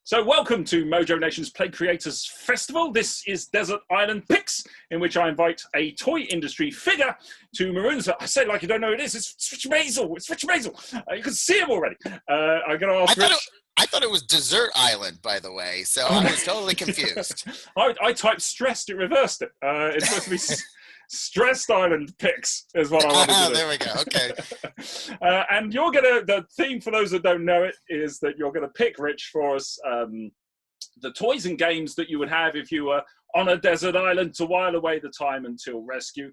So welcome to Mojo Nation's Play Creators Festival. This is Desert Island Picks, in which I invite a toy industry figure to Maroons. I say like you don't know who it is. It's Rich Mazel. It's Rich Mazel. You can see him already. I'm going to ask Rich. I thought it was Desert Island, by the way, so I was totally confused. I typed stressed, it reversed it. It's supposed to be Stressed Island Picks is what I wanted to do. There we go, okay. And you're going to, the theme for those that don't know it is that you're going to pick, Rich, for us the toys and games that you would have if you were on a desert island to while away the time until rescue.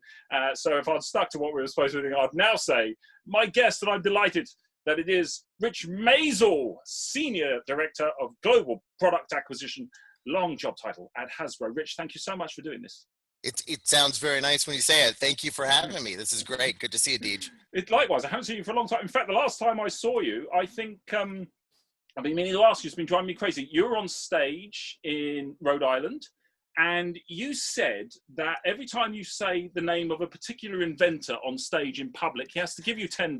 So if I'd stuck to what we were supposed to do, I'd now say my guest, and I'm delighted that it is Rich Mazel, Senior Director of Global Product Acquisition, long job title at Hasbro. Rich, thank you so much for doing this. It sounds very nice when you say it. Thank you for having me. This is great. Good to see you, Deej. Likewise, I haven't seen you for a long time. In fact, the last time I saw you, I think, I've been meaning to ask you, it's been driving me crazy. You were on stage in Rhode Island, and you said that every time you say the name of a particular inventor on stage in public, he has to give you $10.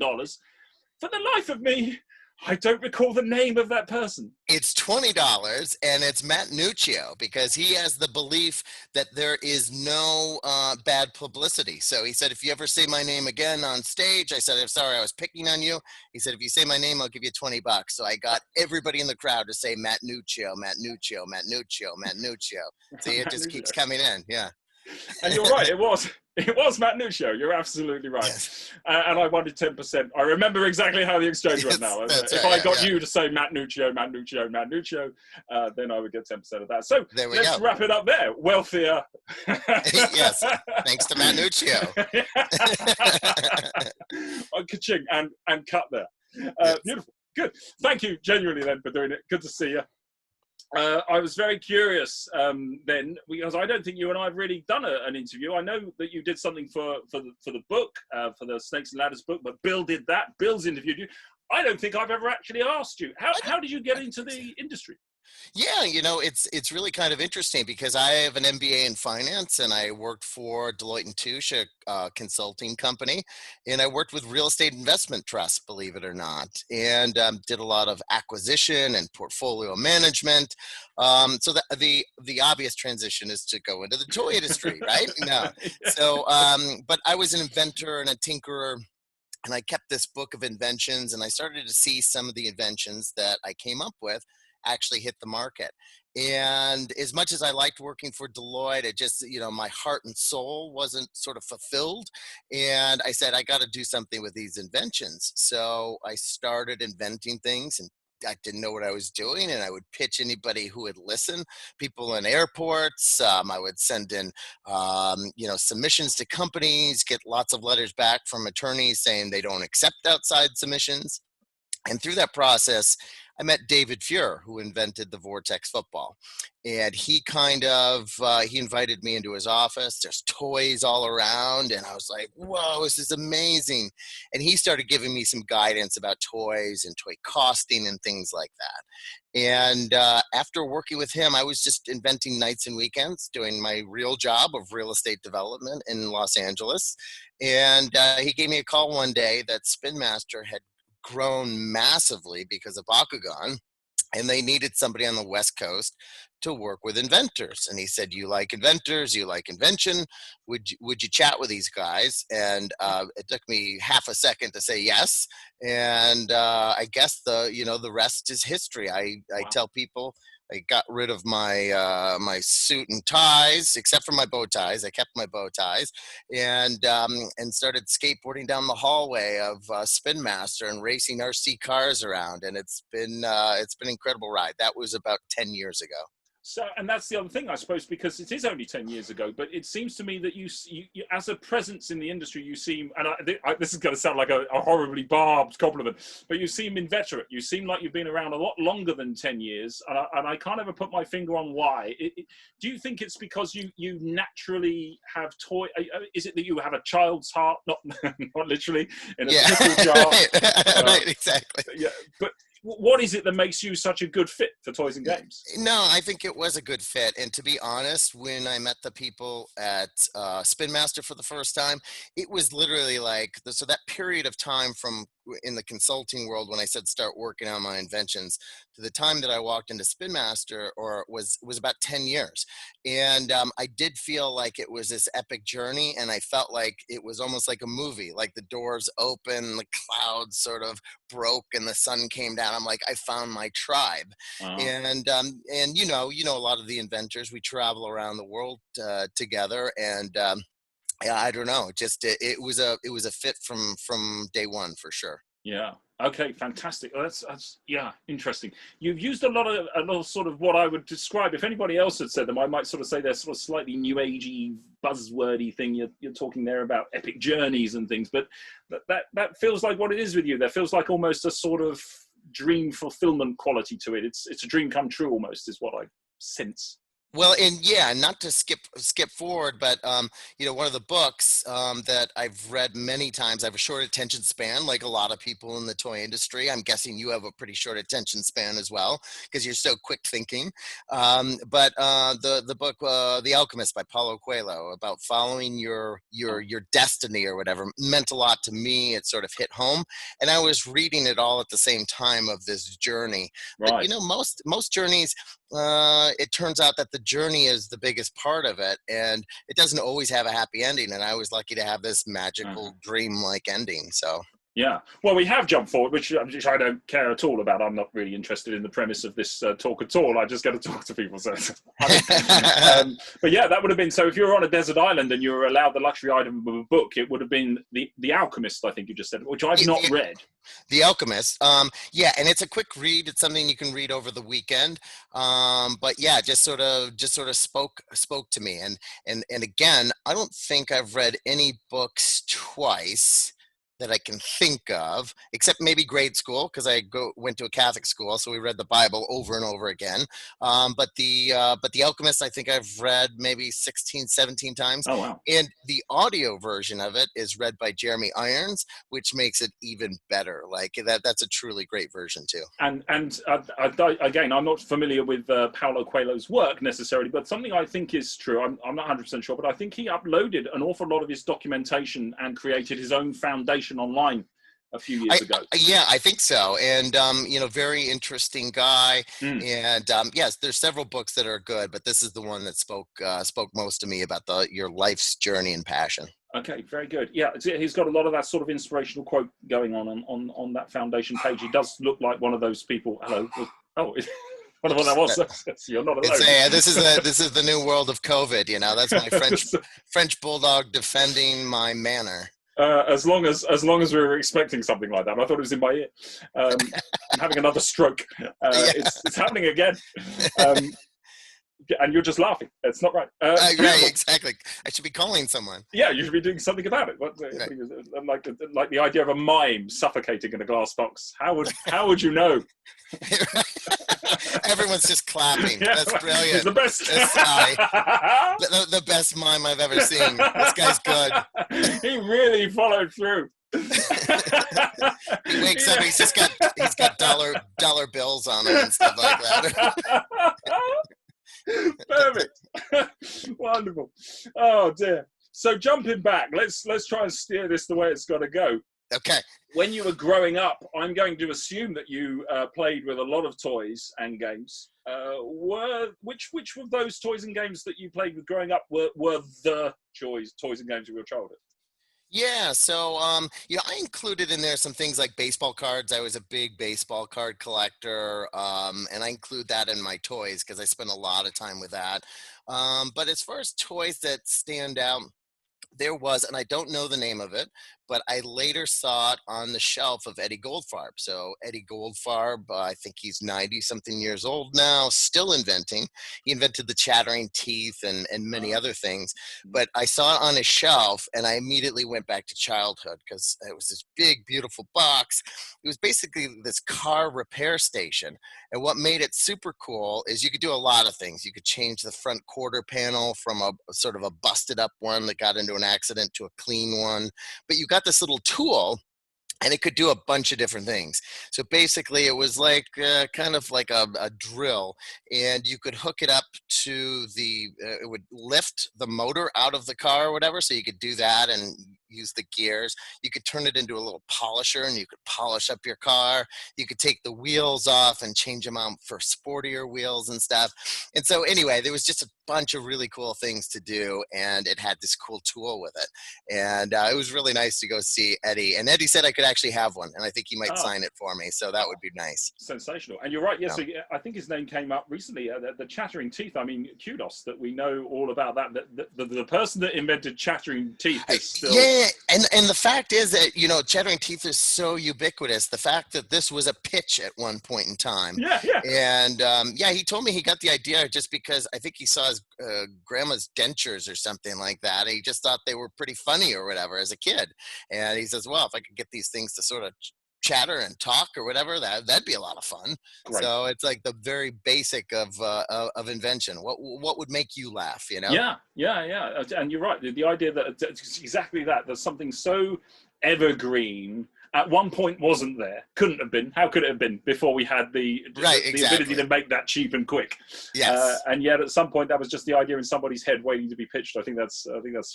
For the life of me, I don't recall the name of that person. It's $20, and it's Matt Nuccio, because he has the belief that there is no bad publicity. So he said, if you ever say my name again on stage, I said, I'm sorry, I was picking on you. He said, if you say my name, I'll give you $20. So I got everybody in the crowd to say Matt Nuccio, Matt Nuccio, Matt Nuccio, Matt Nuccio. See, it just keeps coming in, yeah. And you're right, it was Matt Nuccio. You're absolutely right. Yes. And I wanted 10%. I remember exactly how the exchange went now. If I got you to say Matt Nuccio, Matt Nuccio, Matt Nuccio, then I would get 10% of that. So let's wrap it up there. Wealthier. Yes, thanks to Matt Nuccio. Ka-ching, and cut there. Yes. Beautiful. Good. Thank you genuinely then for doing it. Good to see you. I was very curious then, because I don't think you and I have really done an interview. I know that you did something for the book, for the Snakes and Ladders book, but Bill did that. Bill's interviewed you. I don't think I've ever actually asked you. How did you get into the industry? Yeah, you know, it's really kind of interesting because I have an MBA in finance, and I worked for Deloitte & Touche, a consulting company, and I worked with real estate investment trusts, believe it or not, and did a lot of acquisition and portfolio management. So the obvious transition is to go into the toy industry, right? No. So, but I was an inventor and a tinkerer, and I kept this book of inventions, and I started to see some of the inventions that I came up with actually hit the market. And as much as I liked working for Deloitte, it just, you know, my heart and soul wasn't sort of fulfilled. And I said, I got to do something with these inventions. So I started inventing things, and I didn't know what I was doing, and I would pitch anybody who would listen. People in airports, I would send in, you know, submissions to companies, get lots of letters back from attorneys saying they don't accept outside submissions. And through that process, I met David Fuhr, who invented the Vortex Football. And he kind of, he invited me into his office. There's toys all around. And I was like, whoa, this is amazing. And he started giving me some guidance about toys and toy costing and things like that. And after working with him, I was just inventing nights and weekends, doing my real job of real estate development in Los Angeles. And he gave me a call one day that Spin Master had grown massively because of Bakugan, and they needed somebody on the West Coast to work with inventors. And he said, you like inventors, you like invention, would you chat with these guys? And it took me half a second to say yes. And I guess the rest is history. I tell people, I got rid of my my suit and ties, except for my bow ties. I kept my bow ties, and started skateboarding down the hallway of Spin Master and racing RC cars around. And it's been an incredible ride. That was about 10 years ago. So, and that's the other thing, I suppose, because it is only 10 years ago, but it seems to me that you as a presence in the industry, you seem, and this is going to sound like a horribly barbed compliment, but you seem inveterate. You seem like you've been around a lot longer than 10 years, and I can't ever put my finger on why. Do you think it's because you naturally have toy? Is it that you have a child's heart, not liteally, in a pickle jar? Right, exactly. Yeah, but what is it that makes you such a good fit for toys and games? No, I think it was a good fit. And to be honest, when I met the people at Spin Master for the first time, it was literally like, so that period of time from in the consulting world when I said start working on my inventions to the time that I walked into Spin Master, or was about 10 years. And I did feel like it was this epic journey, and I felt like it was almost like a movie, like the doors open, the clouds sort of broke and the sun came down. I'm like, I found my tribe. Wow. And a lot of the inventors, we travel around the world together, and yeah, I don't know, just it was a fit from day one for sure. Yeah. Okay. Fantastic. Well, that's yeah, interesting. You've used a lot of sort of what I would describe. If anybody else had said them, I might sort of say they're sort of slightly new agey, buzzwordy thing. You're talking there about epic journeys and things, but that feels like what it is with you. There feels like almost a sort of dream fulfillment quality to it. It's a dream come true almost, is what I sense. Well, and yeah, not to skip forward, but one of the books that I've read many times. I have a short attention span, like a lot of people in the toy industry. I'm guessing you have a pretty short attention span as well, because you're so quick thinking. But the book, The Alchemist by Paulo Coelho, about following your destiny or whatever, meant a lot to me. It sort of hit home, and I was reading it all at the same time of this journey. Right. But most journeys, it turns out that the journey is the biggest part of it, and it doesn't always have a happy ending, and I was lucky to have this magical dream-like ending. So yeah, well, we have jumped forward, which I don't care at all about. I'm not really interested in the premise of this talk at all. I just get to talk to people. So, but yeah, that would have been, so if you were on a desert island and you were allowed the luxury item of a book, it would have been the Alchemist, I think you just said, which I've not read. The Alchemist, yeah, and it's a quick read. It's something you can read over the weekend. But yeah, just sort of spoke to me. And again, I don't think I've read any books twice that I can think of, except maybe grade school, because I went to a Catholic school, so we read the Bible over and over again. But the Alchemist, I think I've read maybe 16, 17 times. Oh, wow. And the audio version of it is read by Jeremy Irons, which makes it even better. Like that's a truly great version too. And again, I'm not familiar with Paulo Coelho's work necessarily, but something I think is true. I'm not 100% sure, but I think he uploaded an awful lot of his documentation and created his own foundation online a few years ago. Yeah, I think so. And, very interesting guy. And yes, there's several books that are good, but this is the one that spoke most to me about your life's journey and passion. Okay, very good. Yeah, he's got a lot of that sort of inspirational quote going on that foundation page. He does look like one of those people. Hello. Oh, what that was. You're not alone. This is the new world of COVID. That's my French bulldog defending my manner. As long as we were expecting something like that. I thought it was in my ear. I'm having another stroke. It's happening again. And you're just laughing. It's not right. Right, exactly. I should be calling someone. Yeah, you should be doing something about it. Like the idea of a mime suffocating in a glass box. How would you know? Everyone's just clapping. Yeah, that's brilliant. He's the best. This guy, the best mime I've ever seen. This guy's good. He really followed through. He wakes up. He's got dollar bills on him and stuff like that. Perfect. Wonderful. Oh dear. So jumping back, let's try and steer this the way it's got to go. Okay. When you were growing up, I'm going to assume that you played with a lot of toys and games. Which of those toys and games that you played with growing up were the toys and games of your childhood? Yeah, so I included in there some things like baseball cards. I was a big baseball card collector, and I include that in my toys because I spend a lot of time with that. But as far as toys that stand out, there was, and I don't know the name of it, but I later saw it on the shelf of Eddie Goldfarb. So Eddie Goldfarb, I think he's 90-something years old now, still inventing. He invented the chattering teeth and many other things. But I saw it on his shelf, and I immediately went back to childhood because it was this big, beautiful box. It was basically this car repair station. And what made it super cool is you could do a lot of things. You could change the front quarter panel from a sort of a busted up one that got into an accident to a clean one. But you got this little tool and it could do a bunch of different things. So basically, it was like kind of like a drill, and you could hook it up to it would lift the motor out of the car or whatever. So you could do that and use the gears. You could turn it into a little polisher, and you could polish up your car. You could take the wheels off and change them out for sportier wheels and stuff. And so anyway, there was just a bunch of really cool things to do, and it had this cool tool with it. And it was really nice to go see Eddie. And Eddie said I could actually have one, and I think he might sign it for me. So that would be nice. Sensational. And you're right. Yes, so I think his name came up recently. The chattering teeth. I mean, kudos that we know all about that. The person that invented chattering teeth is still. Yeah, and the fact is that chattering teeth is so ubiquitous. The fact that this was a pitch at one point in time. Yeah. And he told me he got the idea just because I think he saw his grandma's dentures or something like that. He just thought they were pretty funny or whatever as a kid. And he says, well, if I could get these things to sort of chatter and talk or whatever, that'd be a lot of fun. Great. So it's like the very basic of invention. What would make you laugh, Yeah. And you're right. The idea that it's exactly that. There's something so evergreen at one point wasn't there. Couldn't have been. How could it have been before we had the ability to make that cheap and quick? Yes. And yet at some point that was just the idea in someboher's head waiting to be pitched. I think that's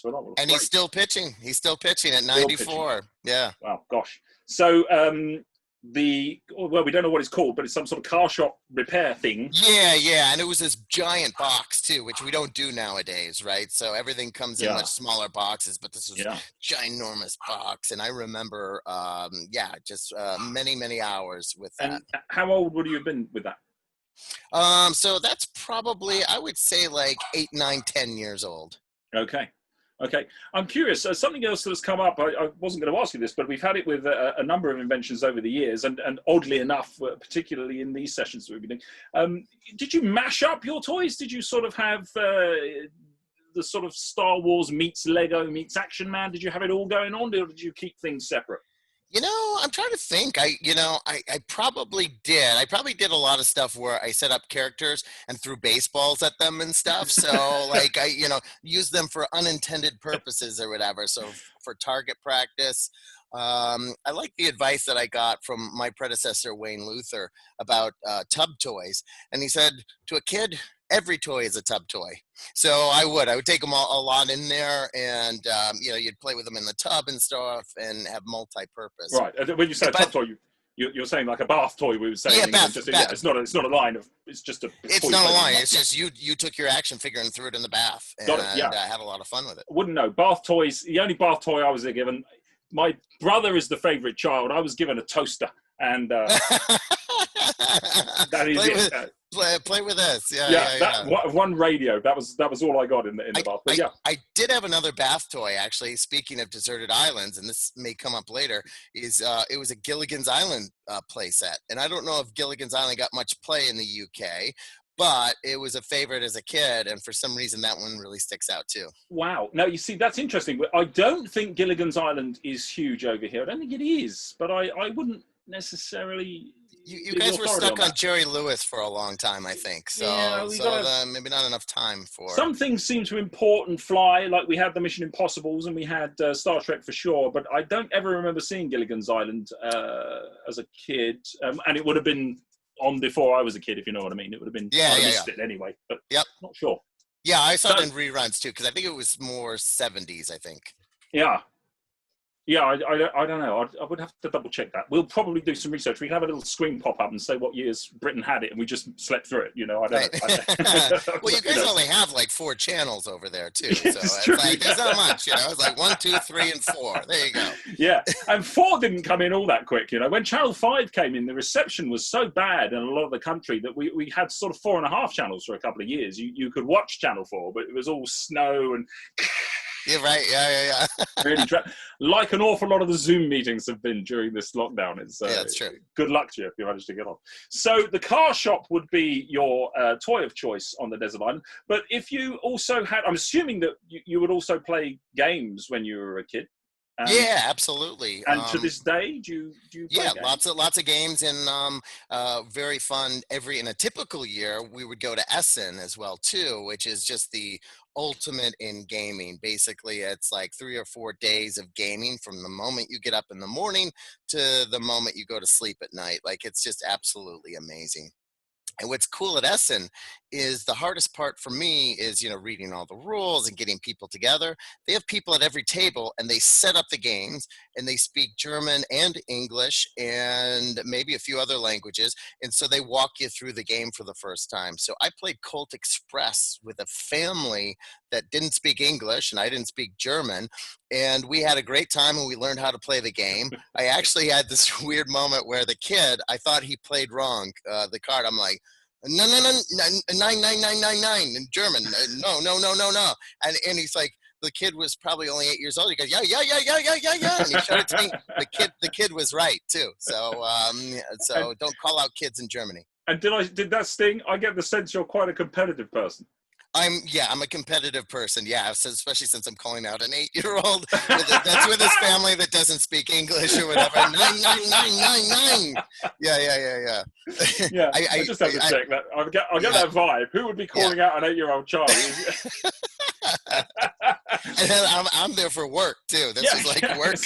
phenomenal. And he's still pitching. He's still pitching at 94. Yeah. Wow. Gosh. So we don't know what it's called, but it's some sort of car shop repair thing. Yeah, and it was this giant box too, which we don't do nowadays, right? So everything comes in much smaller boxes, but this was a ginormous box, and I remember, just many hours with that. And how old would you have been with that? So that's probably, I would say, like 8, 9, 10 years old. Okay, I'm curious. Something else that has come up, I wasn't going to ask you this, but we've had it with a number of inventions over the years, and oddly enough, particularly in these sessions that we've been doing, did you mash up your toys? Did you sort of have the sort of Star Wars meets Lego meets Action Man? Did you have it all going on, or did you keep things separate? I'm trying to think. I probably did. I probably did a lot of stuff where I set up characters and threw baseballs at them and stuff. So like I used them for unintended purposes or whatever. So for target practice. I like the advice that I got from my predecessor, Wayne Luther, about tub toys. And he said, to a kid, every toy is a tub toy. So I would take them a lot in there, and you'd play with them in the tub and stuff, and have multi-purpose. Right. When you say a tub toy, you're saying like a bath toy. We would say. Yeah, bath. It's not a line of. It's just a. It's not a line. It's just you took your action figure and threw it in the bath, and I had a lot of fun with it. Wouldn't know. Bath toys. The only bath toy I was given. My brother is the favorite child. I was given a toaster, and that is it. Play with us. Yeah. One radio. That was all I got in the bath. But I did have another bath toy, actually. Speaking of deserted islands, and this may come up later, it was a Gilligan's Island playset. And I don't know if Gilligan's Island got much play in the UK, but it was a favorite as a kid, and for some reason that one really sticks out too. Wow. Now, you see, that's interesting. I don't think Gilligan's Island is huge over here. I don't think it is, but I wouldn't necessarily... You guys were stuck on Jerry Lewis for a long time, I think. So, maybe not enough time for... Some things seem to import and fly, like we had the Mission Impossibles and we had Star Trek for sure, but I don't ever remember seeing Gilligan's Island as a kid, and it would have been on before I was a kid, if you know what I mean. It would have been it anyway, but not sure. Yeah, I saw it in reruns too, because I think it was more 70s, I think. Yeah, I don't know. I would have to double check that. We'll probably do some research. We can have a little screen pop up and say what years Britain had it, and we just slept through it. I don't know. Well, you guys only have like 4 channels over there too, so it's true, like, there's not much. It's like 1, 2, 3, and 4. There you go. Yeah, and 4 didn't come in all that quick. When Channel 5 came in, the reception was so bad in a lot of the country that we had sort of 4.5 channels for a couple of years. You could watch Channel 4, but it was all snow and. You're right. Yeah. Really, like an awful lot of the Zoom meetings have been during this lockdown. It's that's true. Good luck to you if you manage to get on. So the car shop would be your toy of choice on the desert island. But if you also had, I'm assuming that you would also play games when you were a kid. Yeah, absolutely. And to this day, do you play Yeah, games? lots of games, and very fun. In a typical year, we would go to Essen as well too, which is just the ultimate in gaming. Basically, it's like 3 or 4 days of gaming from the moment you get up in the morning to the moment you go to sleep at night. Like, it's just absolutely amazing. And what's cool at Essen is the hardest part for me is, reading all the rules and getting people together. They have people at every table, and they set up the games, and they speak German and English and maybe a few other languages. And so they walk you through the game for the first time. So I played Colt Express with a family that didn't speak English, and I didn't speak German. And we had a great time, and we learned how to play the game. I actually had this weird moment where the kid, I thought he played wrong, the card. I'm like, no, no, no, 99999 in German. No, no, no, no, no. And he's like, the kid was probably only 8 years old. He goes, yeah, yeah, yeah, yeah, yeah, yeah, yeah. And he showed it to me. The kid was right too. So don't call out kids in Germany. And did that sting? I get the sense you're quite a competitive person. I'm a competitive person. Yeah, especially since I'm calling out an 8-year-old that's with his family that doesn't speak English or whatever. 9999. Yeah. Yeah, I just have to check that. I get that vibe. Who would be calling out an 8-year-old child? And I'm there for work too. This is like work.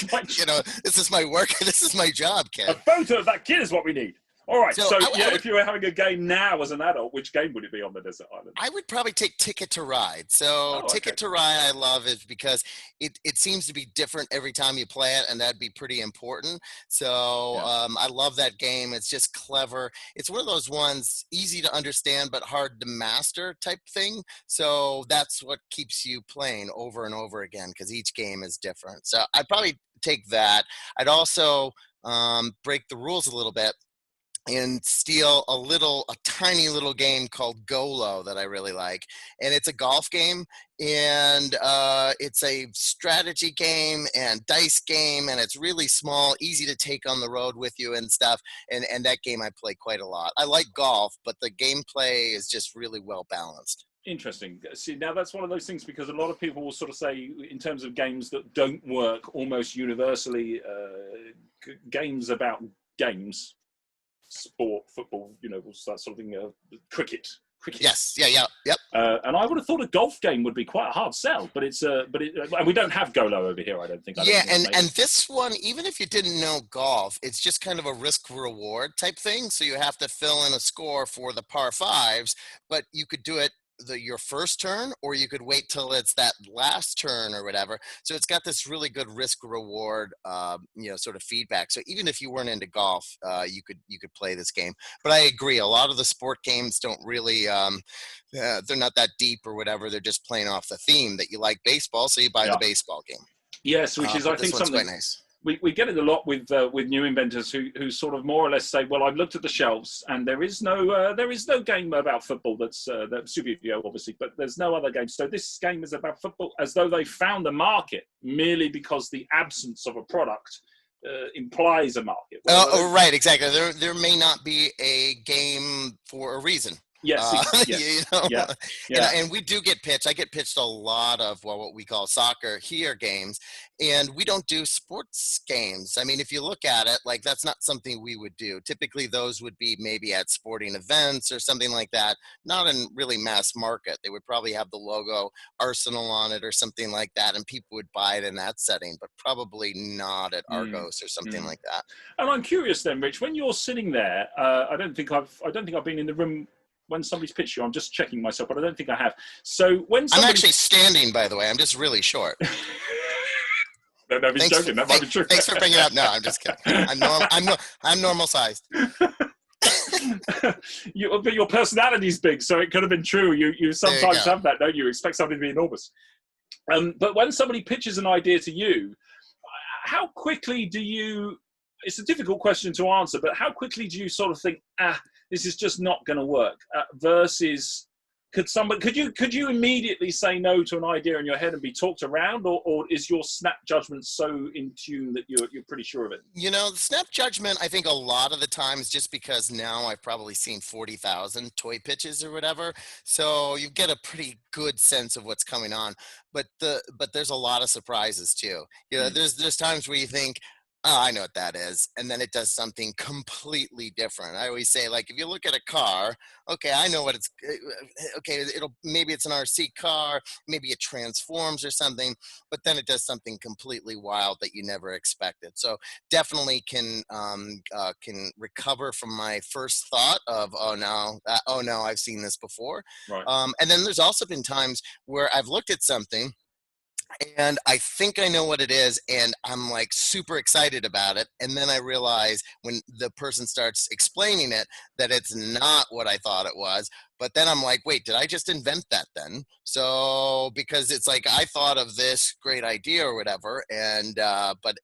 This is my work. This is my job, kid. A photo of that kid is what we need. All right, so if you were having a game now as an adult, which game would it be on the desert island? I would probably take Ticket to Ride. So Ticket to Ride I love is because it seems to be different every time you play it, and that'd be pretty important. So I love that game. It's just clever. It's one of those ones, easy to understand but hard to master type thing. So that's what keeps you playing over and over again, because each game is different. So I'd probably take that. I'd also break the rules a little bit and steal a tiny little game called Golo that I really like. And it's a golf game, and it's a strategy game and dice game, and it's really small, easy to take on the road with you and stuff. And that game I play quite a lot. I like golf, but the gameplay is just really well balanced. Interesting. See, now that's one of those things, because a lot of people will sort of say, in terms of games that don't work almost universally, games about games, sport, football, that sort of thing, cricket. Yes, yep. And I would have thought a golf game would be quite a hard sell, but and we don't have Golo over here, I don't think. And this one, even if you didn't know golf, it's just kind of a risk reward type thing. So you have to fill in a score for the par fives, but you could do it your first turn, or you could wait till it's that last turn or whatever. So it's got this really good risk reward, sort of feedback. So even if you weren't into golf, you could play this game. But I agree, a lot of the sport games don't really, they're not that deep or whatever. They're just playing off the theme that you like baseball, so you buy the baseball game. Yes, which is I think something quite nice. We get it a lot with new inventors who sort of more or less say, well, I've looked at the shelves and there is no game about football that's Super Yu-Gi-Oh, obviously, but there's no other game. So this game is about football, as though they found a market merely because the absence of a product implies a market. Right, exactly. There may not be a game for a reason. Yes, And we do get pitched. I get pitched a lot of what we call soccer here games, and we don't do sports games. I mean, if you look at it, like, that's not something we would do. Typically, those would be maybe at sporting events or something like that, not in really mass market. They would probably have the logo Arsenal on it or something like that, and people would buy it in that setting, but probably not at Argos or something like that. And I'm curious then, Rich, when you're sitting there, I don't think I've been in the room when somebody's pitched you. I'm just checking myself, but I don't think I have. So I'm actually standing, by the way. I'm just really short. No, he's joking. That might be true. Thanks for bringing it up. No, I'm just kidding. I'm normal sized. But your personality's big, so it could have been true. You sometimes have that, don't you? Expect something to be enormous. But when somebody pitches an idea to you, how quickly do you? It's a difficult question to answer, but how quickly do you sort of think, this is just not going to work, versus Could you immediately say no to an idea in your head and be talked around, or is your snap judgment so in tune that you're pretty sure of it? You know, the snap judgment, I think a lot of the times, just because now I've probably seen 40,000 toy pitches or whatever, so you get a pretty good sense of what's coming on. But there's a lot of surprises too. You know, there's times where you think, oh, I know what that is, and then it does something completely different. I always say, like, if you look at a car, okay, I know what it's. Okay, maybe it's an RC car, maybe it transforms or something, but then it does something completely wild that you never expected. So definitely can recover from my first thought of oh no, I've seen this before. Right. And then there's also been times where I've looked at something and I think I know what it is, and I'm like super excited about it. And then I realize when the person starts explaining it that it's not what I thought it was. But then I'm like, wait, did I just invent that then? So because it's like I thought of this great idea or whatever, and but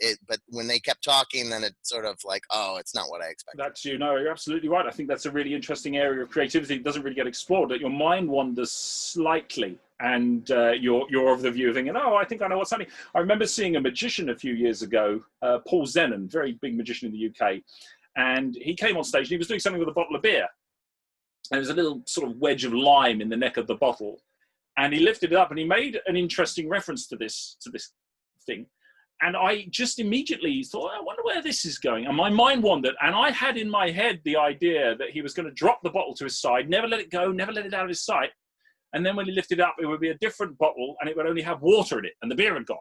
when they kept talking, then it's sort of like, oh, it's not what I expected. You're absolutely right. I think that's a really interesting area of creativity that doesn't really get explored. That your mind wanders slightly, and you're of the view of thinking, oh, I think I know what's happening. I remember seeing a magician a few years ago, Paul Zenon, very big magician in the UK, and he came on stage and he was doing something with a bottle of beer. And there's a little sort of wedge of lime in the neck of the bottle, and he lifted it up and he made an interesting reference to this thing. And I just immediately thought, I wonder where this is going. And my mind wandered, and I had in my head the idea that he was going to drop the bottle to his side, never let it go, never let it out of his sight. And then when he lifted it up, it would be a different bottle, and it would only have water in it, and the beer had gone,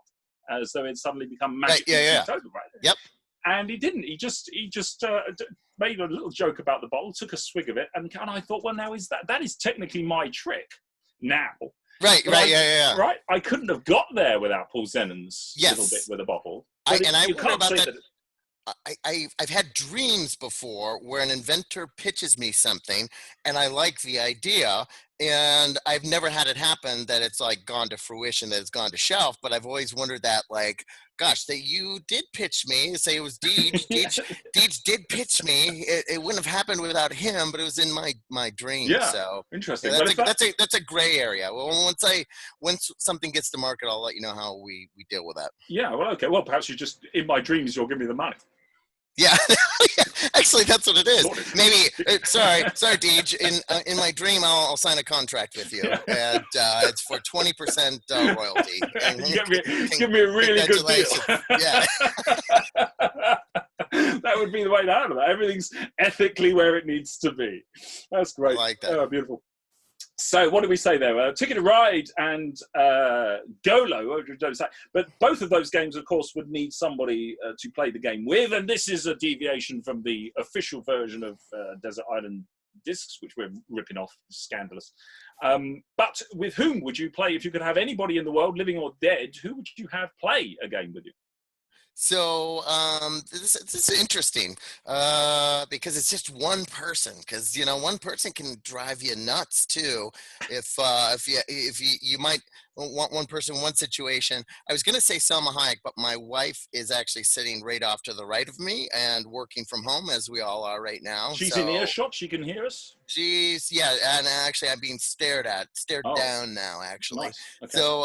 as though it suddenly become magic. Right, yeah. Total, right? Yep. And he didn't. He just made a little joke about the bottle, took a swig of it, and I thought, well, now that is technically my trick now. Right, yeah. Right, I couldn't have got there without Paul Zenon's little bit with a bottle. I wonder about that. I've had dreams before where an inventor pitches me something and I like the idea, and I've never had it happen that it's like gone to fruition, that it's gone to shelf, but I've always wondered that, like, gosh, that you did pitch me, say it was Deej. Deej did pitch me. It wouldn't have happened without him, but it was in my dream. Yeah, so interesting. Yeah, that's a gray area. Well, once something gets to market, I'll let you know how we deal with that. Yeah, well, okay. Well, perhaps you just, in my dreams, you'll give me the money. Yeah, actually, that's what it is. Maybe, sorry, Deej. In my dream, I'll sign a contract with you, and it's for 20% royalty. And give me a really good deal. Yeah, that would be the way to handle it. Everything's ethically where it needs to be. That's great. I like that. Oh, beautiful. So what did we say there? Ticket to Ride and Golo. But both of those games, of course, would need somebody to play the game with. And this is a deviation from the official version of Desert Island Discs, which we're ripping off. Scandalous. But with whom would you play? If you could have anybody in the world, living or dead, who would you have play a game with you? So this is interesting because it's just one person. Because one person can drive you nuts too. If you might want one person, one situation. I was going to say Selma Hayek, but my wife is actually sitting right off to the right of me and working from home, as we all are right now. She's in earshot. She can hear us. And actually I'm being stared down now, actually. Nice. Okay. So,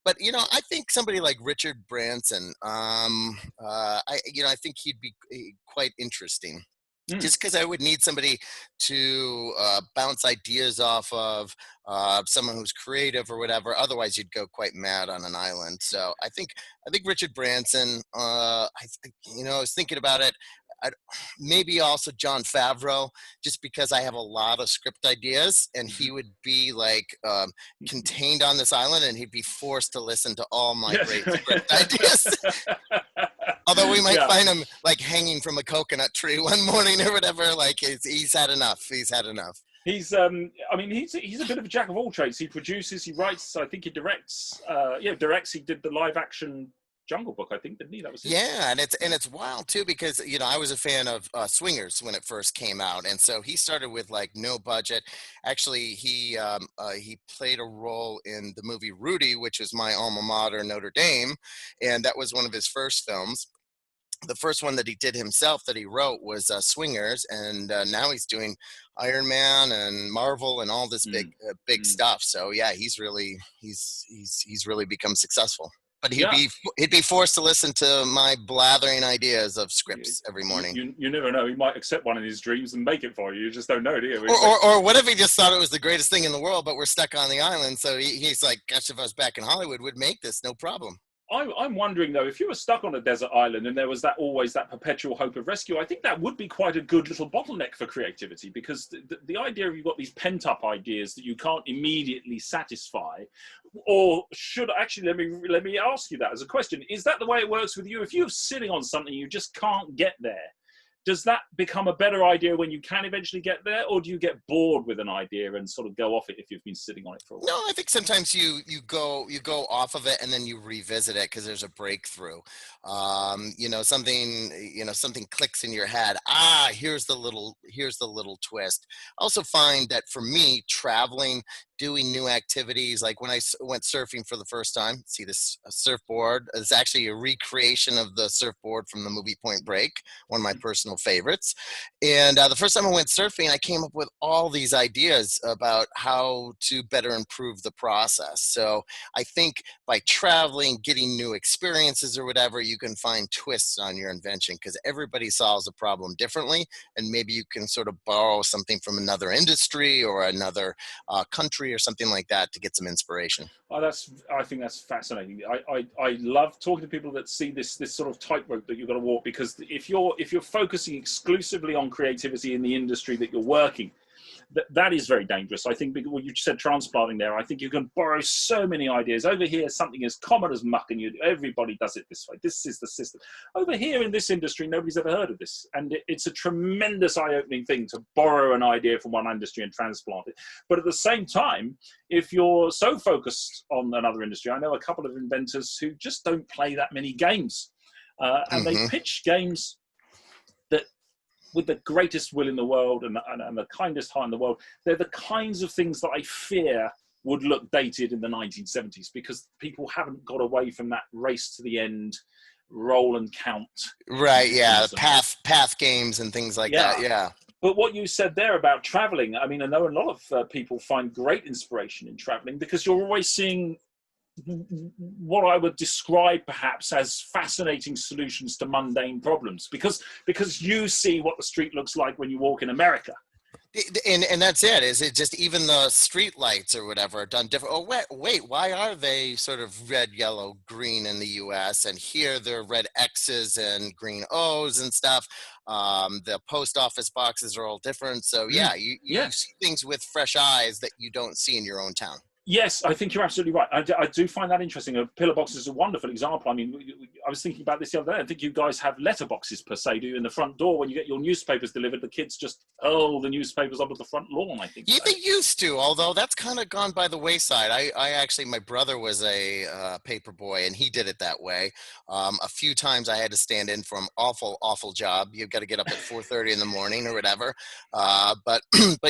but I think somebody like Richard Branson, I think he'd be quite interesting. Just because I would need somebody to bounce ideas off of, someone who's creative or whatever. Otherwise, you'd go quite mad on an island. So I think Richard Branson. I was thinking about it. Maybe also Jon Favreau, just because I have a lot of script ideas, and he would be like contained on this island, and he'd be forced to listen to all my great script ideas. Although we might find him like hanging from a coconut tree one morning or whatever. Like he's had enough. He's had enough. He's a bit of a jack of all trades. He produces, he writes, I think he directs. He did the live action Jungle Book, I think, didn't he? That was his. Yeah, and it's wild too, because I was a fan of Swingers when it first came out, and so he started with like no budget. Actually, he played a role in the movie Rudy, which is my alma mater, Notre Dame, and that was one of his first films. the first one that he did himself that he wrote was Swingers, and now he's doing Iron Man and Marvel and all this big stuff. So yeah, he's really become successful. But he'd be forced to listen to my blathering ideas of scripts every morning. You never know. He might accept one of his dreams and make it for you. You just don't know, do you? Or what if he just thought it was the greatest thing in the world, but we're stuck on the island? So he's like, gosh, if I was back in Hollywood, would make this, no problem. I'm wondering, though, if you were stuck on a desert island and there was always that perpetual hope of rescue, I think that would be quite a good little bottleneck for creativity, because the idea of you've got these pent-up ideas that you can't immediately satisfy, or let me ask you that as a question. Is that the way it works with you? If you're sitting on something, you just can't get there. Does that become a better idea when you can eventually get there, or do you get bored with an idea and sort of go off it if you've been sitting on it for a while? No, I think sometimes you go off of it and then you revisit it because there's a breakthrough. Something clicks in your head. Here's the little twist. I also find that for me, traveling, doing new activities, like when I went surfing for the first time, see this surfboard. It's actually a recreation of the surfboard from the movie Point Break, one of my personal favorites. And the first time I went surfing, I came up with all these ideas about how to better improve the process. So I think by traveling, getting new experiences or whatever, you can find twists on your invention, because everybody solves a problem differently. And maybe you can sort of borrow something from another industry or another country or something like that to get some inspiration. I think that's fascinating. I love talking to people that see this sort of tightrope that you've got to walk, because if you're focusing exclusively on creativity in the industry that you're working, that is very dangerous. I think what you said, transplanting there, I think you can borrow so many ideas. Over here, something as common as muck, and everybody does it this way. This is the system. Over here in this industry, nobody's ever heard of this. And it's a tremendous eye-opening thing to borrow an idea from one industry and transplant it. But at the same time, if you're so focused on another industry, I know a couple of inventors who just don't play that many games. And they pitch games that, with the greatest will in the world and the kindest heart in the world, they're the kinds of things that I fear would look dated in the 1970s, because people haven't got away from that race to the end, roll and count. Right, yeah, path games and things like that, yeah. But what you said there about traveling, I mean, I know a lot of people find great inspiration in traveling, because you're always seeing what I would describe perhaps as fascinating solutions to mundane problems, because you see what the street looks like when you walk in America. And that's it. Is it just even the street lights or whatever are done different? Oh, wait, why are they sort of red, yellow, green in the US? And here they're red X's and green O's and stuff. The post office boxes are all different. So yeah, you see things with fresh eyes that you don't see in your own town. Yes, I think you're absolutely right. I do find that interesting. Pillar boxes is a wonderful example. I mean, I was thinking about this the other day. I think you guys have letterboxes per se, do you? In the front door, when you get your newspapers delivered, the kids just hurl the newspapers onto the front lawn, I think. Yeah, they used to, although that's kind of gone by the wayside. I actually, my brother was a paper boy, and he did it that way. A few times I had to stand in for an awful job. You've got to get up at 4:30 in the morning or whatever. But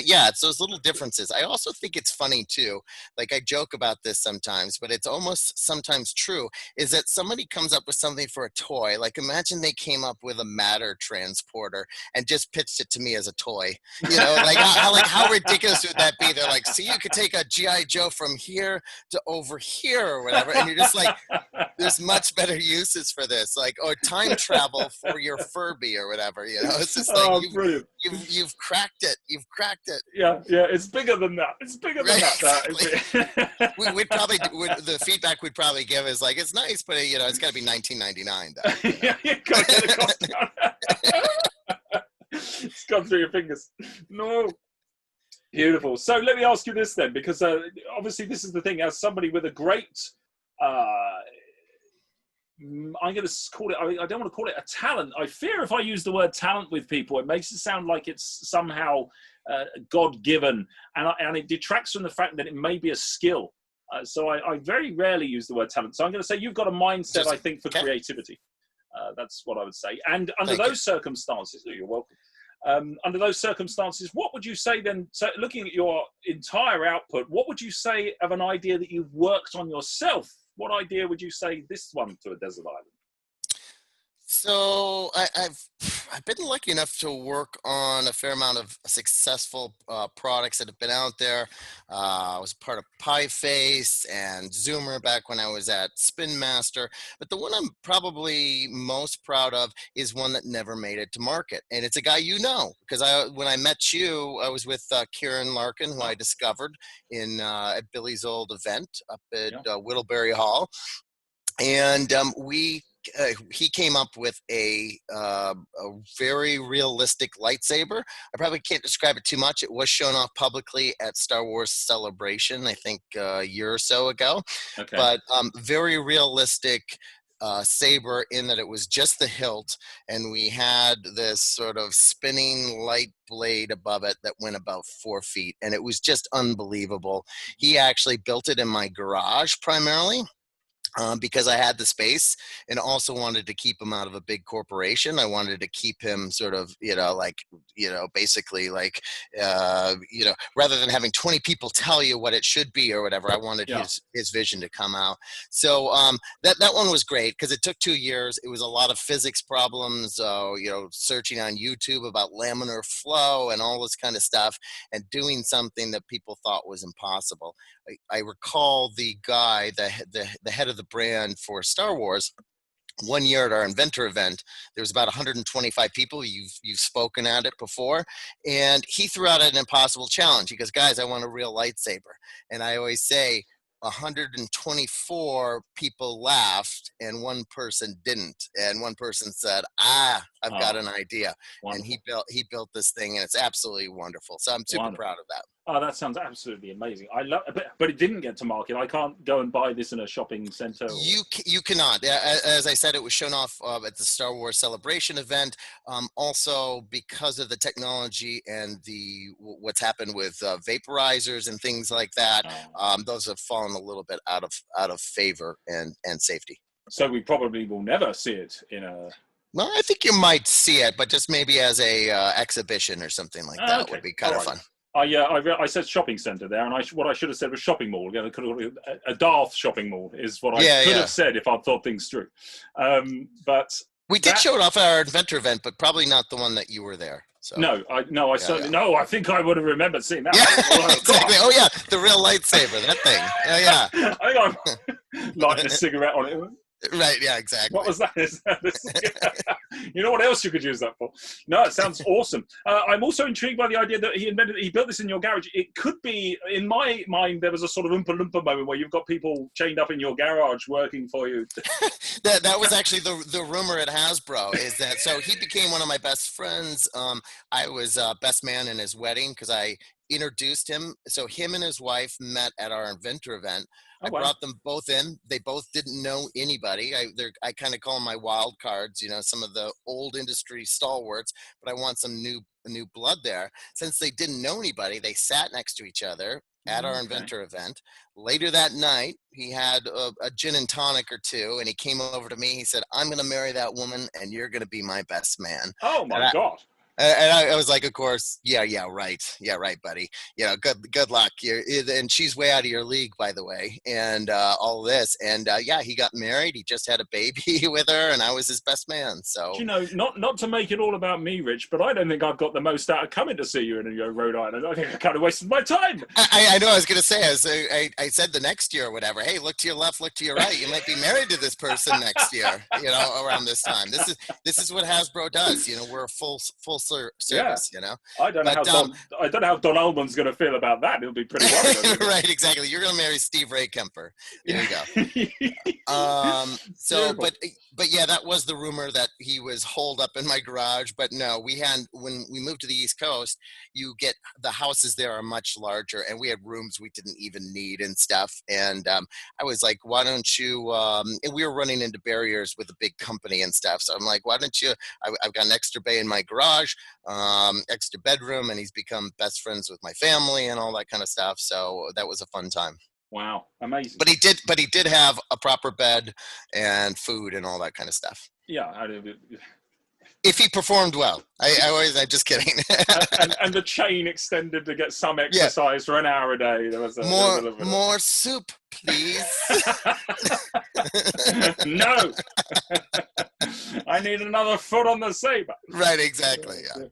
yeah, it's those little differences. I also think it's funny, too. Like, I joke about this sometimes, but it's almost sometimes true, is that somebody comes up with something for a toy. Like, imagine they came up with a matter transporter and just pitched it to me as a toy. You know, like how ridiculous would that be? They're like, see, you could take a G.I. Joe from here to over here or whatever. And you're just like, there's much better uses for this. Like, or time travel for your Furby or whatever, you know? It's just like, you've cracked it. You've cracked it. Yeah, it's bigger than that. It's bigger than that, isn't it? We'd probably the feedback we'd probably give is like, it's nice, but you know, it's got to be $19.99 though. Yeah, you got to get the cost down. It's gone through your fingers. No. Beautiful. So let me ask you this then, because obviously this is the thing. As somebody with a great, I'm going to call it, I don't want to call it a talent. I fear if I use the word talent with people, it makes it sound like it's somehow God-given, and it detracts from the fact that it may be a skill. So I very rarely use the word talent. So I'm going to say you've got a mindset, I think, for creativity. That's what I would say. And under those circumstances, you're welcome. Under those circumstances, what would you say then, so looking at your entire output, what would you say of an idea that you've worked on yourself? What idea would you say this one to a desert island? So I've been lucky enough to work on a fair amount of successful products that have been out there. I was part of Pie Face and Zoomer back when I was at Spin Master. But the one I'm probably most proud of is one that never made it to market, and it's a guy you know, because when I met you, I was with Kieran Larkin, who I discovered in at Billy's old event up at Whittleberry Hall, and he came up with a very realistic lightsaber. I probably can't describe it too much. It was shown off publicly at Star Wars Celebration, I think a year or so ago. Okay. But very realistic saber in that it was just the hilt, and we had this sort of spinning light blade above it that went about 4 feet, and it was just unbelievable. He actually built it in my garage primarily. Because I had the space and also wanted to keep him out of a big corporation. I wanted to keep him sort of, basically like, rather than having 20 people tell you what it should be or whatever, I wanted his vision to come out. So that one was great because it took 2 years. It was a lot of physics problems, searching on YouTube about laminar flow and all this kind of stuff, and doing something that people thought was impossible. I recall the guy, the head of the brand for Star Wars, one year at our inventor event. There was about 125 people. You've spoken at it before, and he threw out an impossible challenge. He goes, "Guys, I want a real lightsaber." And I always say 124 people laughed and one person didn't, and one person said, I've got an idea. Wonderful. And he built this thing, and it's absolutely wonderful. So I'm super proud of that. Oh, that sounds absolutely amazing. I love, but it didn't get to market. I can't go and buy this in a shopping center. You cannot. As I said, it was shown off at the Star Wars Celebration event. Also, because of the technology and what's happened with vaporizers and things like that, those have fallen a little bit out of favor and safety. So we probably will never see it in a. Well, I think you might see it, but just maybe as a exhibition or something like that would be kind of fun. I said shopping centre there, and what I should have said was shopping mall. A Darth shopping mall is what I could have said if I'd thought things through. But we did show it off at our inventor event, but probably not the one that you were there. So. I certainly no. I think I would have remembered seeing that. Yeah, exactly. Oh yeah, the real lightsaber, that thing. Yeah. I think I'm lighting a cigarette on it. Right, yeah, exactly. What was that? You know what else you could use that for? No, it sounds awesome. I'm also intrigued by the idea that he built this in your garage. It could be, in my mind, there was a sort of Oompa Loompa moment where you've got people chained up in your garage working for you. that was actually the rumor at Hasbro, is that, so he became one of my best friends. I was best man in his wedding because I introduced him. So him and his wife met at our inventor event. I brought them both in. They both didn't know anybody. I kind of call them my wild cards, some of the old industry stalwarts, but I want some new blood there. Since they didn't know anybody, they sat next to each other at our inventor event. Later that night, he had a gin and tonic or two, and he came over to me. He said, "I'm going to marry that woman, and you're going to be my best man." Oh, my God. And I was like, of course, yeah, right, buddy. Good luck. And she's way out of your league, by the way, and all this. And he got married. He just had a baby with her, and I was his best man. So not to make it all about me, Rich, but I don't think I've got the most out of coming to see you in Rhode Island. I think I kind of wasted my time. I know. I was going to say, I said the next year or whatever. Hey, look to your left, look to your right. You might be married to this person next year. Around this time. This is what Hasbro does. We're a full service, I don't know how Don Ullman's going to feel about that. It'll be pretty wild. Right, exactly. You're going to marry Steve Ray Kemper. There you go. But yeah, that was the rumor that he was holed up in my garage. But no, when we moved to the East Coast, the houses there are much larger, and we had rooms we didn't even need and stuff. And I was like, why don't you? And we were running into barriers with a big company and stuff. So I'm like, why don't you? I've got an extra bay in my garage. Extra bedroom, and he's become best friends with my family and all that kind of stuff. So that was a fun time. Wow, amazing. But he did have a proper bed and food and all that kind of stuff. Yeah. If he performed well. I'm just kidding. and the chain extended to get some exercise for an hour a day. There was more soup, please. No. I need another foot on the saber. Right, exactly. Yeah.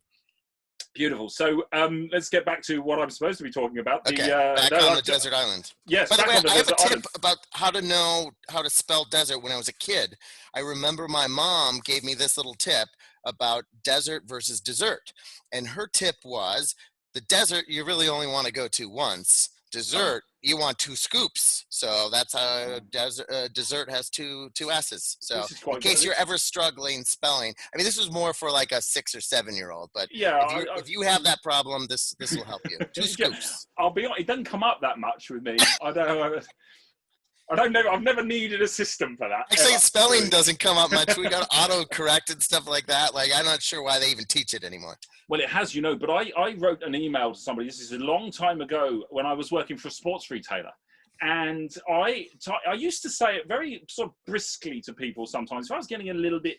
Beautiful. So let's get back to what I'm supposed to be talking about. Okay, back on the desert island. Yes, by the back way, on the I have a desert tip island. about how to know how to spell desert when I was a kid. I remember my mom gave me this little tip about desert versus dessert. And her tip was the desert, you really only want to go to once. Dessert, you want 2 scoops. So that's how dessert has two S's. So in case you're ever struggling spelling, I mean, this was more for like a 6 or 7-year-old, but yeah, if you have that problem, this will help you. 2 scoops. I'll be honest, it doesn't come up that much with me. I don't know. I've never needed a system for that. Actually, spelling doesn't come up much. We got autocorrect and stuff like that. Like, I'm not sure why they even teach it anymore. Well, it has, but I wrote an email to somebody. This is a long time ago when I was working for a sports retailer. And I used to say it very sort of briskly to people sometimes. If I was getting a little bit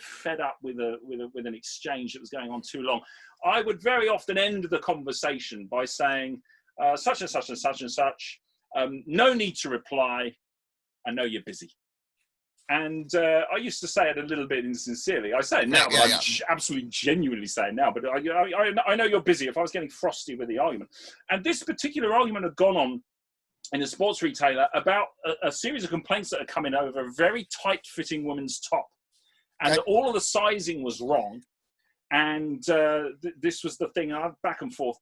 fed up with an exchange that was going on too long, I would very often end the conversation by saying, such and such and such and such, no need to reply. I know you're busy. And I used to say it a little bit insincerely. I say it now, but I'm absolutely genuinely saying now. But I know you're busy. If I was getting frosty with the argument. And this particular argument had gone on in a sports retailer about a series of complaints that had come in over a very tight-fitting woman's top. And all of the sizing was wrong. And this was the thing, back and forth.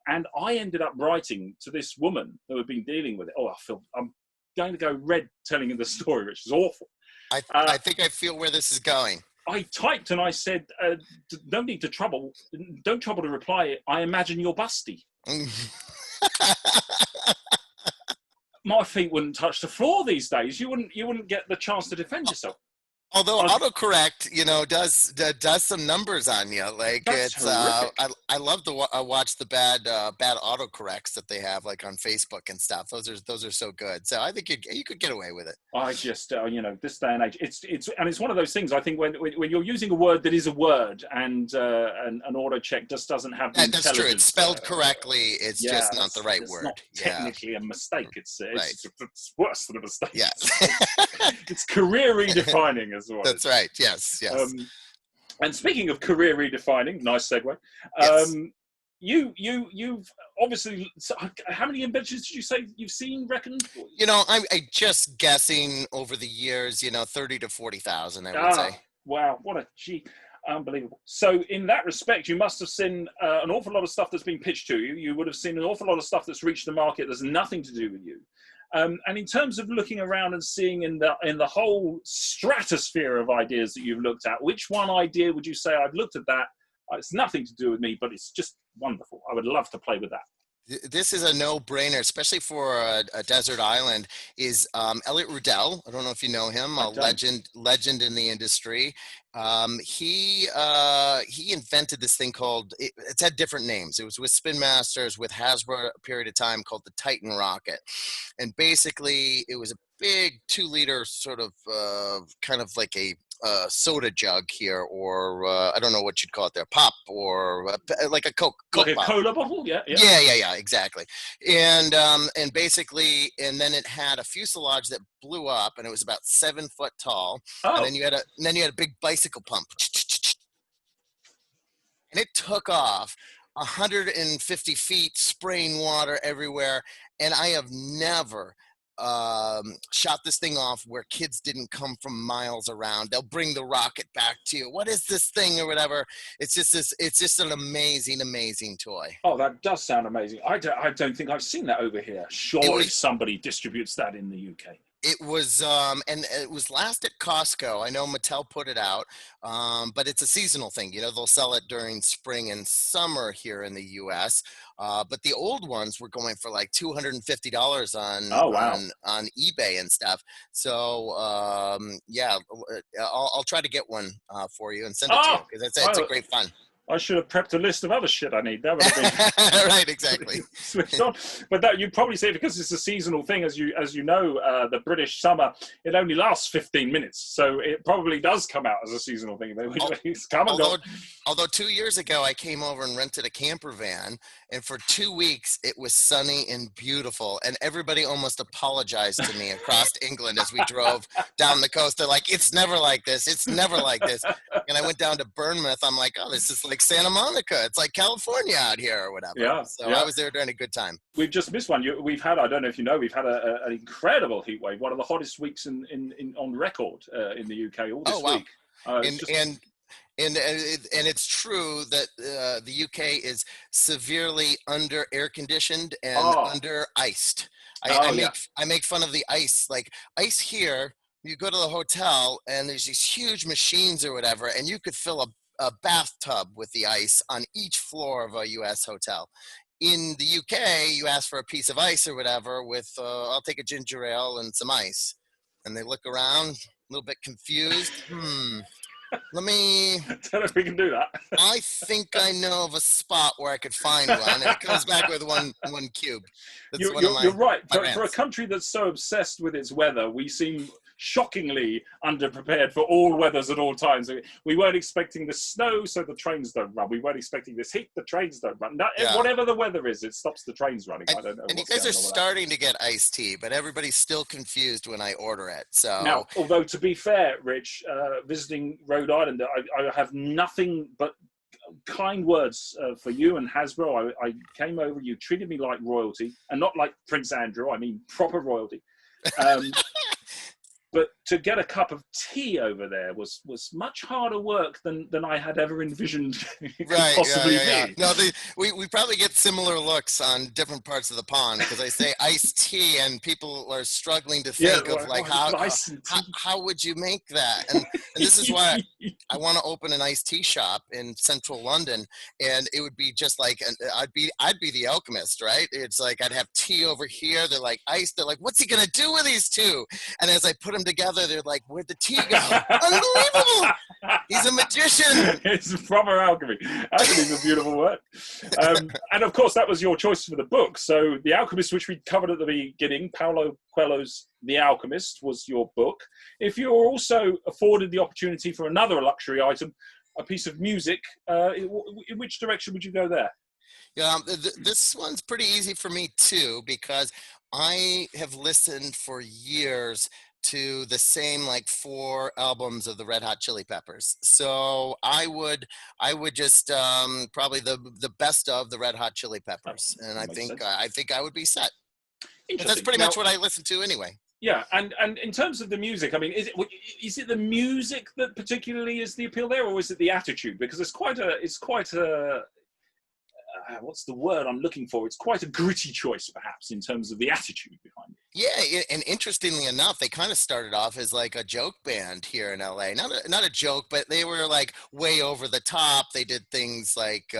And I ended up writing to this woman who had been dealing with it. Oh, I'm going to go red telling you the story, which is awful. I think I feel where this is going. I typed and I said, no need to trouble. Don't trouble to reply. I imagine you're busty. My feet wouldn't touch the floor these days. You wouldn't get the chance to defend yourself. Although autocorrect, does some numbers on you. Like it's, I love to watch the bad autocorrects that they have, like on Facebook and stuff. Those are so good. So I think you could get away with it. I just, this day and age, it's one of those things. I think when you're using a word that is a word, and an auto check just doesn't have the intelligence. That's true. It's spelled correctly. It's just not the right word. Not technically a mistake. It's worse than a mistake. Yeah. It's career redefining as well. That's right. Yes. And speaking of career redefining, nice segue. Yes. You've obviously. How many inventions did you say you've seen? Reckoned? I'm just guessing over the years. 30 to 40,000. I would say. Wow! What a gee. Unbelievable. So in that respect, you must have seen an awful lot of stuff that's been pitched to you. You would have seen an awful lot of stuff that's reached the market that's nothing to do with you. And in terms of looking around and seeing in the whole stratosphere of ideas that you've looked at, which one idea would you say, I've looked at that, it's nothing to do with me, but it's just wonderful. I would love to play with that. This is a no-brainer, especially for a desert island, is Elliot Rudell. I don't know if you know him, a legend in the industry. He invented this thing called, it's had different names. It was with Spin Masters, with Hasbro a period of time, called the Titan Rocket. And basically, it was a big 2-liter sort of kind of like a soda jug here, or I don't know what you'd call it there, pop, or like a Coke like a pop. cola bottle, yeah, exactly. And basically, and then it had a fuselage that blew up, and it was about 7 foot tall. Oh. And then you had a big bicycle pump, and it took off 150 feet, spraying water everywhere. And I have never shot this thing off where kids didn't come from miles around. They'll bring the rocket back to you. What is this thing or whatever? It's just an amazing toy. Oh, that does sound amazing. I don't think I've seen that over here. Surely somebody distributes that in the UK. It was, and it was last at Costco. I know Mattel put it out, but it's a seasonal thing. They'll sell it during spring and summer here in the U.S. But the old ones were going for like $250 on eBay and stuff. So I'll try to get one for you and send it to you, because it's a great fun. I should have prepped a list of other shit I need. That would have been right, exactly. Switched on. But that you'd probably say, because it's a seasonal thing, as you know, the British summer, it only lasts 15 minutes, so it probably does come out as a seasonal thing. It's come and go. Although 2 years ago I came over and rented a camper van, And for 2 weeks, it was sunny and beautiful. And everybody almost apologized to me across England as we drove down the coast. They're like, it's never like this. It's never like this. And I went down to Bournemouth. I'm like, oh, this is like Santa Monica. It's like California out here or whatever. Yeah, so I was there during a good time. We've just missed one. We've had, I don't know if you know, we've had an incredible heat wave, one of the hottest weeks on record in the UK all this week. And it's true that the UK is severely under air conditioned and under iced. I make fun of the ice. Like ice here, you go to the hotel and there's these huge machines or whatever, and you could fill a bathtub with the ice on each floor of a US hotel. In the UK, you ask for a piece of ice or whatever with, I'll take a ginger ale and some ice. And they look around, a little bit confused. Let me. I don't know if we can do that. I think I know of a spot where I could find one, and it comes back with one cube. You're right. For a country that's so obsessed with its weather, we seem shockingly underprepared for all weathers at all times. We weren't expecting the snow, so the trains don't run. We weren't expecting this heat, the trains don't run. Whatever the weather is, it stops the trains running. I don't know. And you guys are starting to get iced tea, but everybody's still confused when I order it. So now, although to be fair, Rich, visiting Rhode Island, I have nothing but kind words for you and Hasbro. I came over, you treated me like royalty, and not like Prince Andrew. I mean proper royalty. But to get a cup of tea over there was much harder work than I had ever envisioned it could possibly be. No, we probably get similar looks on different parts of the pond because I say iced tea and people are struggling to think of like how would you make that? And this is why I want to open an iced tea shop in central London, and it would be just like I'd be the Alchemist, right? It's like I'd have tea over here. They're like ice. They're like, what's he gonna do with these two? And as I put them together, they're like, where'd the tea go? Unbelievable! He's a magician. It's proper alchemy. Alchemy is a beautiful word. And of course, that was your choice for the book. So The Alchemist, which we covered at the beginning, Paulo Coelho's The Alchemist was your book. If you were also afforded the opportunity for another luxury item, a piece of music, in which direction would you go there? Yeah, this one's pretty easy for me too, because I have listened for years to the same like 4 albums of the Red Hot Chili Peppers. So I would just probably the best of the Red Hot Chili Peppers, and I think I would be set. That's pretty much what I listen to anyway. Yeah, and in terms of the music, I mean, is it the music that particularly is the appeal there, or is it the attitude? Because it's quite a what's the word I'm looking for? It's quite a gritty choice, perhaps, in terms of the attitude behind it. Yeah, and interestingly enough, they kind of started off as like a joke band here in LA. Not a joke, but they were like way over the top. They did things like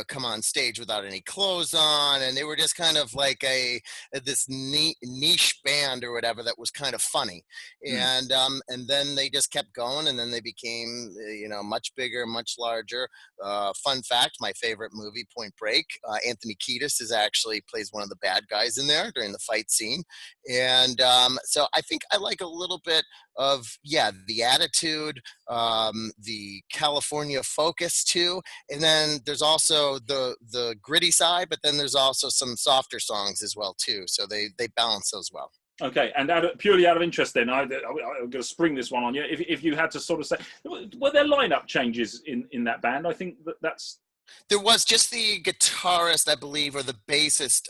come on stage without any clothes on, and they were just kind of like this niche band or whatever that was kind of funny. And then they just kept going, and then they became much bigger, much larger. Fun fact: my favorite movie, Point Break. Anthony Kiedis actually plays one of the bad guys in there during the fight scene. And so I think I like a little bit of, the attitude, the California focus too. And then there's also the gritty side, but then there's also some softer songs as well too. So they balance those well. Okay, and purely out of interest then, I'm going to spring this one on you. If you had to sort of say, were there lineup changes in that band? I think that's... There was just the guitarist, I believe, or the bassist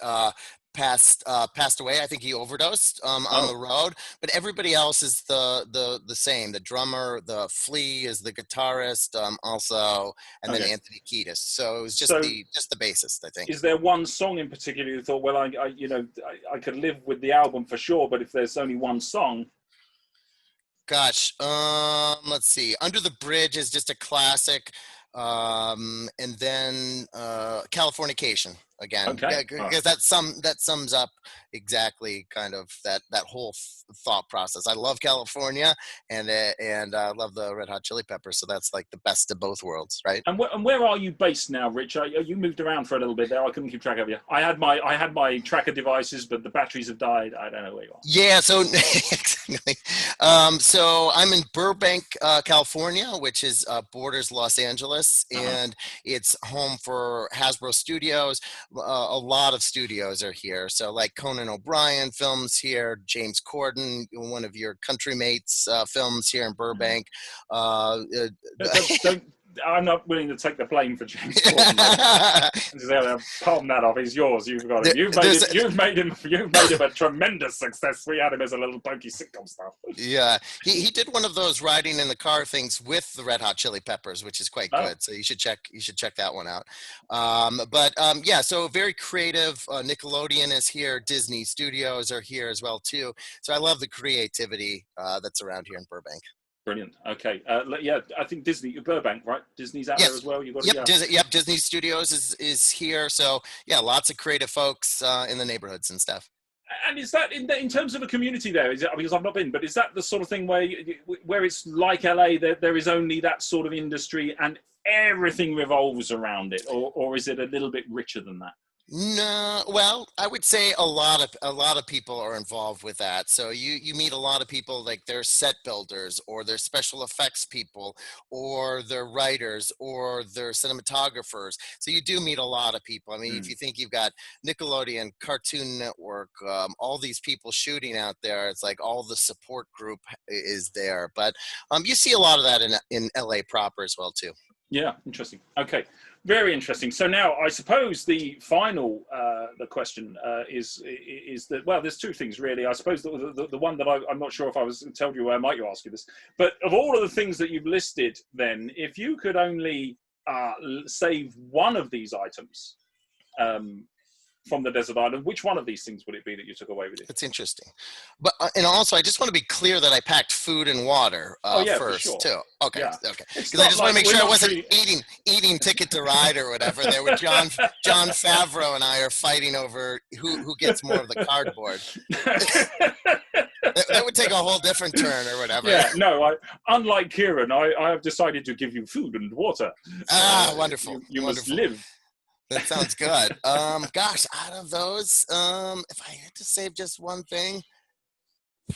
passed away. I think he overdosed on the road, but everybody else is the same. The drummer, the Flea is the guitarist, also, and then Anthony Kiedis. So it was just the bassist, I think. Is there one song in particular you thought, well, I could live with the album for sure, but if there's only one song? Gosh, let's see. Under the Bridge is just a classic. And then Californication again, because that sums up exactly kind of that whole thought process. I love California, and I love the Red Hot Chili Peppers, so that's like the best of both worlds, right? And where are you based now, Rich? You moved around for a little bit there. I couldn't keep track of you. I had my tracker devices, but the batteries have died. I don't know where you are. Yeah, so exactly. So I'm in Burbank, California, which is borders Los Angeles, and it's home for Hasbro Studios. a lot of studios are here. So like Conan O'Brien Films here, James Corden, one of your country mates films here in Burbank. Don't, I'm not willing to take the blame for James Corden. Palm that off. He's yours. You've got him. You've made him a tremendous success. We had him as a little punky sitcom star. Yeah, he did one of those riding in the car things with the Red Hot Chili Peppers, which is quite good. So you should check that one out. Yeah, so very creative. Nickelodeon is here. Disney Studios are here as well too. So I love the creativity that's around here in Burbank. Brilliant. Okay. Yeah, I think Disney, Burbank, right? Disney's out there as well. You got Disney Studios is here. So yeah, lots of creative folks in the neighborhoods and stuff. And is that in terms of a community there? Is it, because I've not been, but is that the sort of thing where it's like LA? There is only that sort of industry and everything revolves around it, or is it a little bit richer than that? No, well, I would say a lot of people are involved with that. So you meet a lot of people, like they're set builders, or they're special effects people, or they're writers, or they're cinematographers. So you do meet a lot of people. I mean, if you think you've got Nickelodeon, Cartoon Network, all these people shooting out there, it's like all the support group is there. But you see a lot of that in LA proper as well too. Yeah, interesting. Okay, very interesting. So now I suppose the final the question is that, well, there's two things really. I suppose the one that I'm not sure if I was telling you, I might you ask you this, but of all of the things that you've listed, then if you could only save one of these items from the desert island, which one of these things would it be that you took away with you? It's interesting, but and also I just want to be clear that I packed food and water first sure. too. Okay, yeah. Okay, because I just want to make sure I wasn't eating Ticket to Ride or whatever. There with John Favreau and I are fighting over who gets more of the cardboard. That would take a whole different turn or whatever. Yeah, no, unlike Kieran, I have decided to give you food and water. Wonderful. You wonderful. must live. That sounds good. Gosh, out of those, if I had to save just one thing, I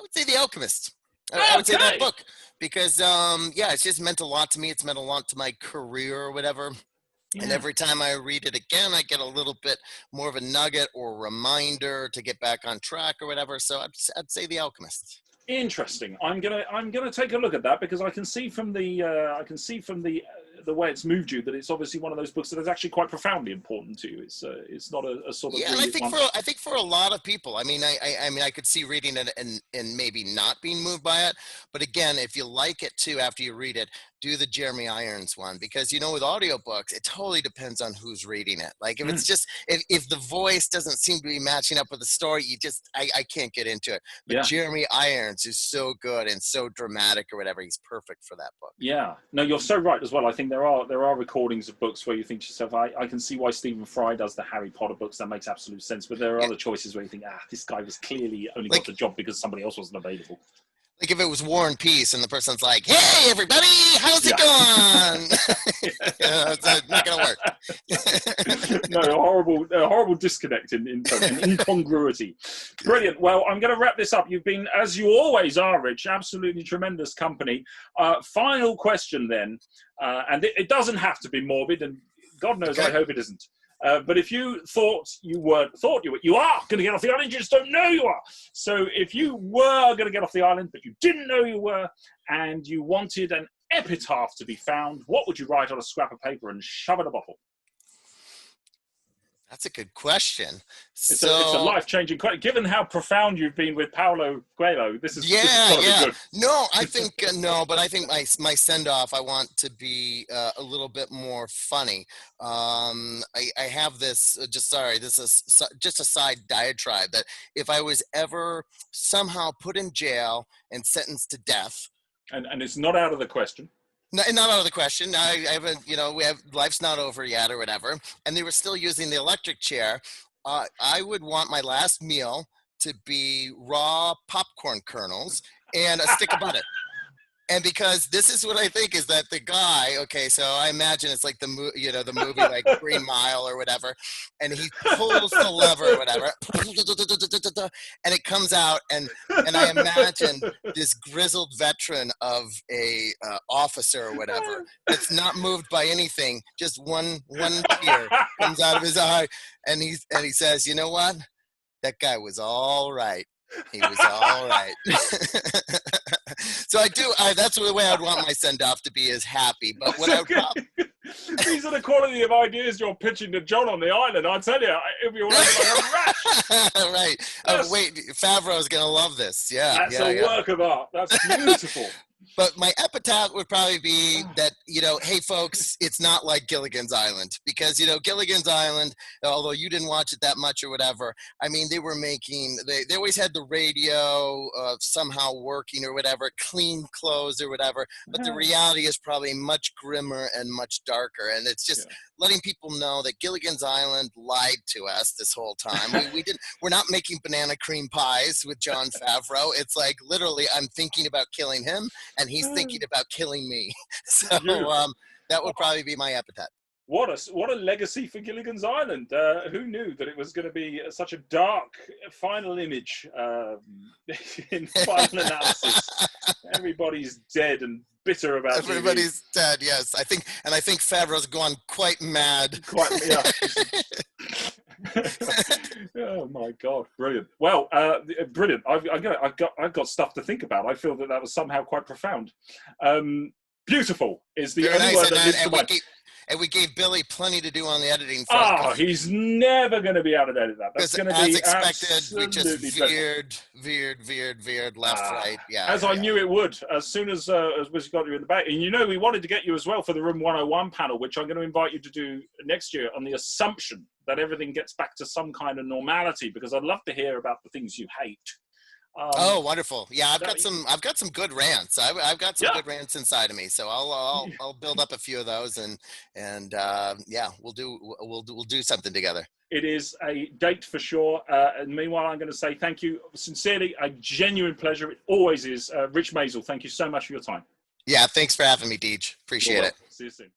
would say The Alchemist. I would say that book because, it's just meant a lot to me. It's meant a lot to my career or whatever. Yeah. And every time I read it again, I get a little bit more of a nugget or reminder to get back on track or whatever. So I'd say The Alchemist. Interesting. I'm gonna take a look at that because I can see from the way it's moved you that it's obviously one of those books that is actually quite profoundly important to you. It's not a sort of and I think for a lot of people, I mean I could see reading it and maybe not being moved by it, but again, if you like it too after you read it, do the Jeremy Irons one, because with audiobooks it totally depends on who's reading it. Like if it's just if the voice doesn't seem to be matching up with the story, I can't get into it. But Jeremy Irons is so good and so dramatic or whatever. He's perfect for that book. Yeah, no, you're so right as well. I think there are recordings of books where you think to yourself, I can see why Stephen Fry does the Harry Potter books. That makes absolute sense. But there are other choices where you think, this guy was clearly only got the job because somebody else wasn't available. Like if it was War and Peace and the person's like, "Hey, everybody, how's it going?" It's not going to work. No, a horrible disconnect in incongruity. Brilliant. Well, I'm going to wrap this up. You've been, as you always are, Rich, absolutely tremendous company. Final question then, and it doesn't have to be morbid, and God knows I hope it isn't. But if you thought you are going to get off the island, you just don't know you are. So if you were going to get off the island, but you didn't know you were, and you wanted an epitaph to be found, what would you write on a scrap of paper and shove in a bottle? That's a good question. It's a life-changing question. Given how profound you've been with Paulo Coelho, this is got to be good. No, I think but I think my send-off, I want to be a little bit more funny. I have this. This is just a side diatribe that if I was ever somehow put in jail and sentenced to death, and it's not out of the question. Not out of the question. I haven't, we have life's not over yet or whatever. And they were still using the electric chair. I would want my last meal to be raw popcorn kernels and a stick of butter. And because this is what I think is that the guy, okay, so I imagine it's like the movie like Green Mile or whatever, and he pulls the lever or whatever, and it comes out, and I imagine this grizzled veteran of a officer or whatever that's not moved by anything, just one tear comes out of his eye, and he says, you know what? That guy was all right. He was all right. So that's the way I'd want my send-off to be, is happy. But what these are the quality of ideas you're pitching to John on the island. I tell you, it'll be like a rash. Right. Oh, wait, Favreau's going to love this. Yeah. That's a work of art. That's beautiful. But my epitaph would probably be that, hey, folks, it's not like Gilligan's Island. Because, Gilligan's Island, although you didn't watch it that much or whatever, I mean, they were making, they always had the radio somehow working or whatever, clean clothes or whatever. But the reality is probably much grimmer and much darker. And it's just letting people know that Gilligan's Island lied to us this whole time. We're not making banana cream pies with Jon Favreau. It's like, literally, I'm thinking about killing him, and he's thinking about killing me. So that would probably be my epitaph. What a legacy for Gilligan's Island. Who knew that it was going to be such a dark final image in final analysis? Everybody's dead and bitter about it. Everybody's dead, yes. I think Favreau's gone quite mad. Yeah. Oh my God, brilliant. Well, brilliant. I've got stuff to think about. I feel that was somehow quite profound. Beautiful is the only word that is the and we gave Billy plenty to do on the editing front. Oh, he's never going to be able to edit that. That's going to be expected. We just veered left, right. Yeah. As I knew it would. As soon as we got you in the back, and we wanted to get you as well for the Room 101 panel, which I'm going to invite you to do next year, on the assumption that everything gets back to some kind of normality, because I'd love to hear about the things you hate. Oh, wonderful! Yeah, I've got some good rants. I've got some good rants inside of me, so I'll build up a few of those, and we'll do something together. It is a date for sure. And meanwhile, I'm going to say thank you sincerely, a genuine pleasure. It always is. Rich Mazel, thank you so much for your time. Yeah, thanks for having me, Deej. Appreciate it. See you soon.